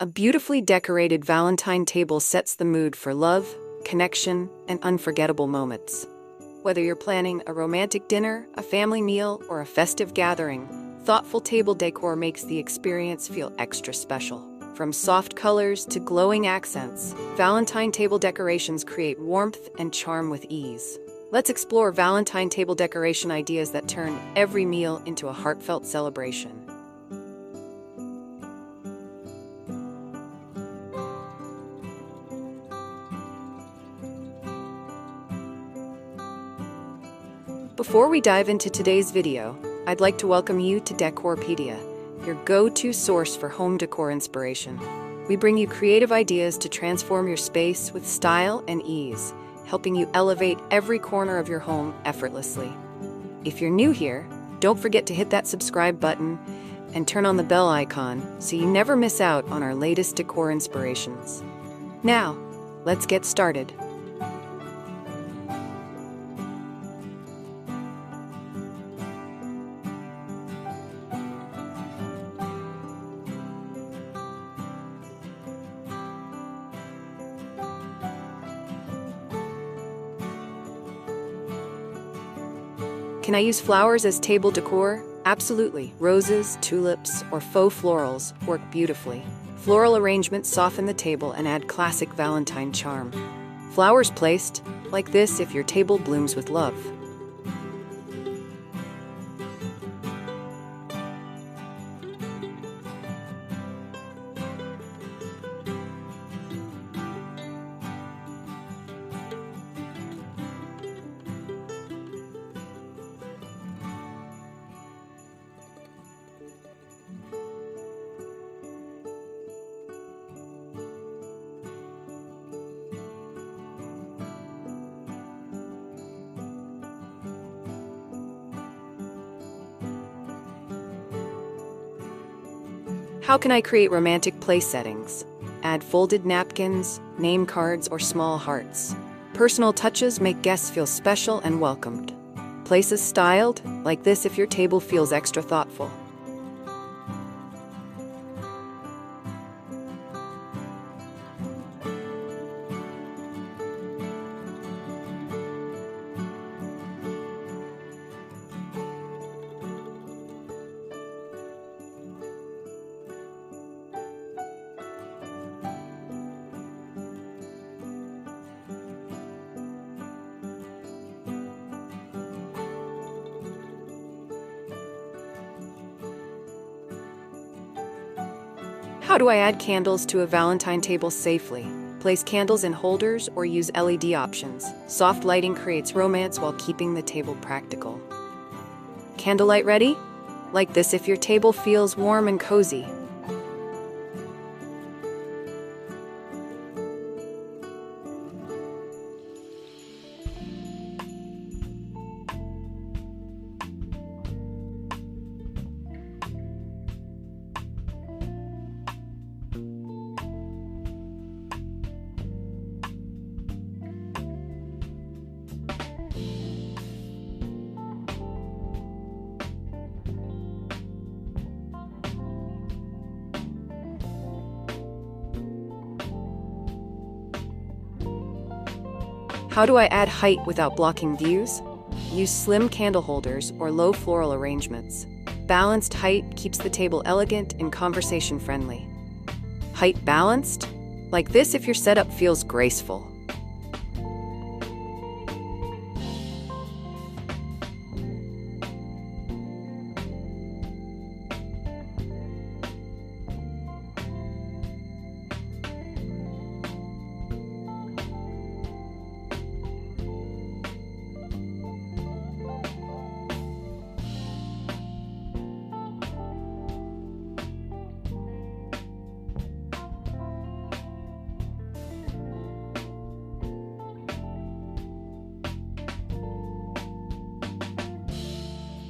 A beautifully decorated Valentine table sets the mood for love, connection, and unforgettable moments. Whether you're planning a romantic dinner, a family meal, or a festive gathering, thoughtful table decor makes the experience feel extra special. From soft colors to glowing accents, Valentine table decorations create warmth and charm with ease. Let's explore Valentine table decoration ideas that turn every meal into a heartfelt celebration. Before we dive into today's video, I'd like to welcome you to Decorpediya, your go-to source for home decor inspiration. We bring you creative ideas to transform your space with style and ease, helping you elevate every corner of your home effortlessly. If you're new here, don't forget to hit that subscribe button and turn on the bell icon so you never miss out on our latest decor inspirations. Now, let's get started. Can I use flowers as table decor? Absolutely. Roses, tulips, or faux florals work beautifully. Floral arrangements soften the table and add classic Valentine charm. Flowers placed like this if your table blooms with love. How can I create romantic place settings? Add folded napkins, name cards, or small hearts. Personal touches make guests feel special and welcomed. Places styled like this if your table feels extra thoughtful. How do I add candles to a Valentine table safely? Place candles in holders or use LED options. Soft lighting creates romance while keeping the table practical. Candlelight ready? Like this if your table feels warm and cozy. How do I add height without blocking views? Use slim candle holders or low floral arrangements. Balanced height keeps the table elegant and conversation friendly. Height balanced? Like this if your setup feels graceful.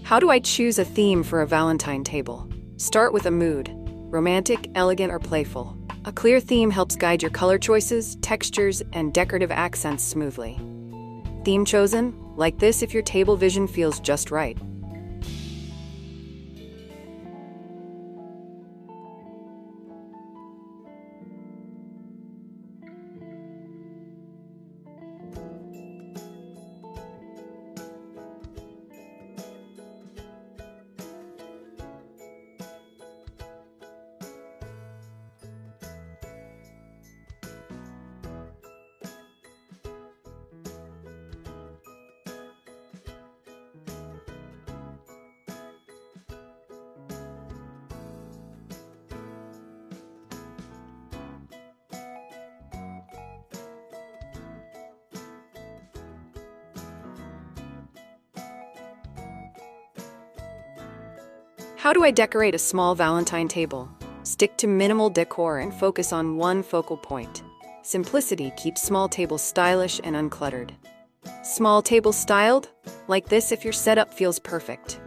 How do I choose a theme for a Valentine table? Start with a mood: romantic, elegant, or playful. A clear theme helps guide your color choices, textures, and decorative accents smoothly. Theme chosen? Like this if your table vision feels just right. How do I decorate a small Valentine table? Stick to minimal decor and focus on one focal point. Simplicity keeps small tables stylish and uncluttered. Small tables styled? Like this if your setup feels perfect.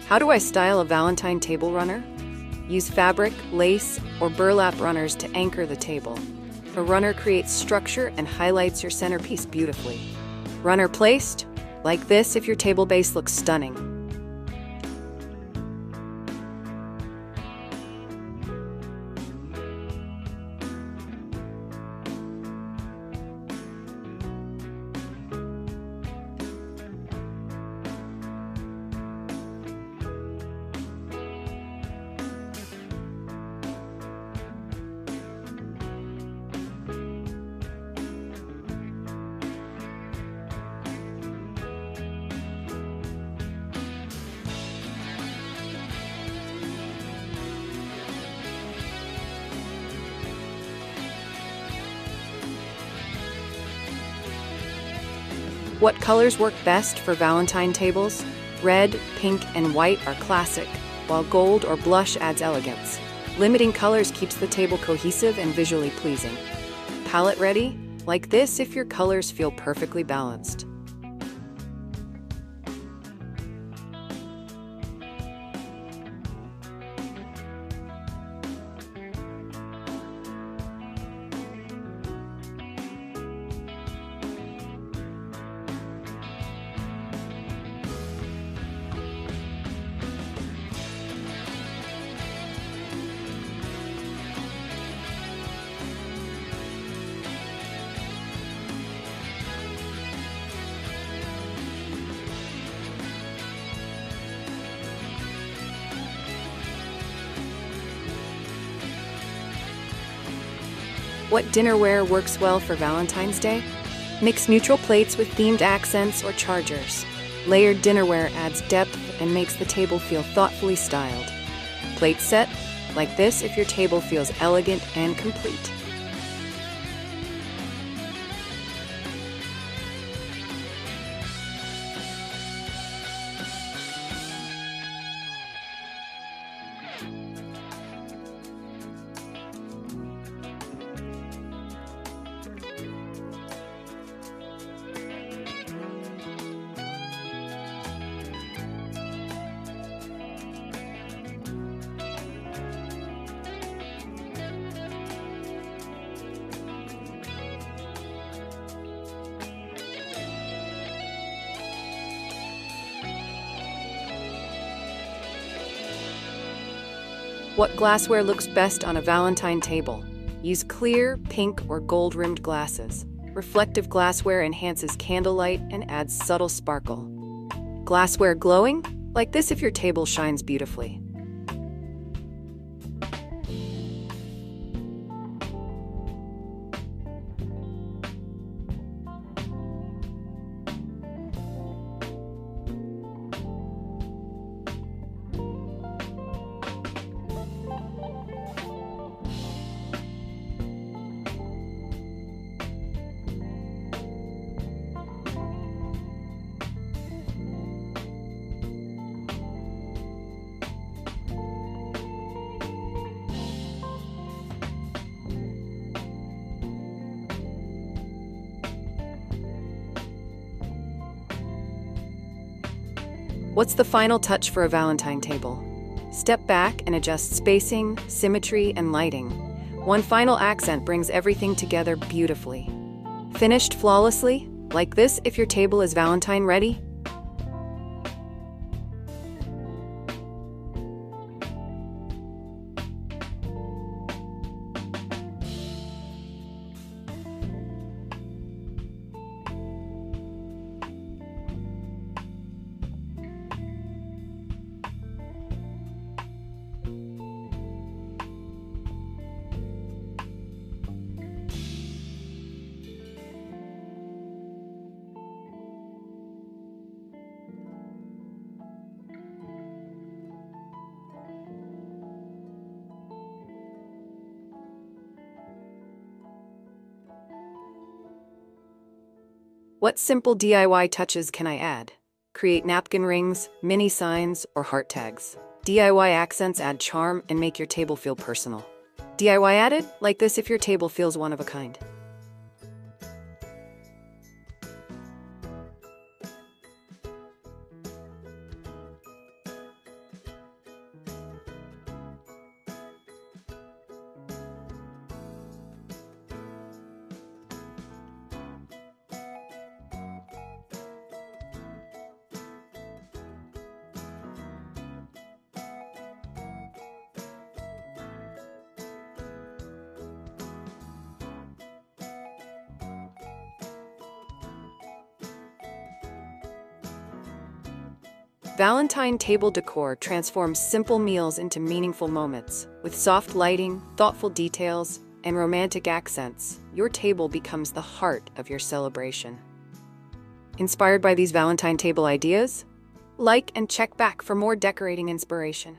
How do I style a Valentine table runner? Use fabric, lace, or burlap runners to anchor the table. A runner creates structure and highlights your centerpiece beautifully. Runner placed? Like this if your table base looks stunning. What colors work best for Valentine tables? Red, pink, and white are classic, while gold or blush adds elegance. Limiting colors keeps the table cohesive and visually pleasing. Palette ready? Like this if your colors feel perfectly balanced. What dinnerware works well for Valentine's Day? Mix neutral plates with themed accents or chargers. Layered dinnerware adds depth and makes the table feel thoughtfully styled. Plate set? Like this if your table feels elegant and complete. What glassware looks best on a Valentine table? Use clear, pink, or gold-rimmed glasses. Reflective glassware enhances candlelight and adds subtle sparkle. Glassware glowing? Like this if your table shines beautifully. What's the final touch for a Valentine table? Step back and adjust spacing, symmetry, and lighting. One final accent brings everything together beautifully. Finished flawlessly? Like this if your table is Valentine ready? What simple DIY touches can I add? Create napkin rings, mini signs, or heart tags. DIY accents add charm and make your table feel personal. DIY added? Like this if your table feels one of a kind. Valentine table decor transforms simple meals into meaningful moments. With soft lighting, thoughtful details, and romantic accents, your table becomes the heart of your celebration. Inspired by these Valentine table ideas? Like and check back for more decorating inspiration.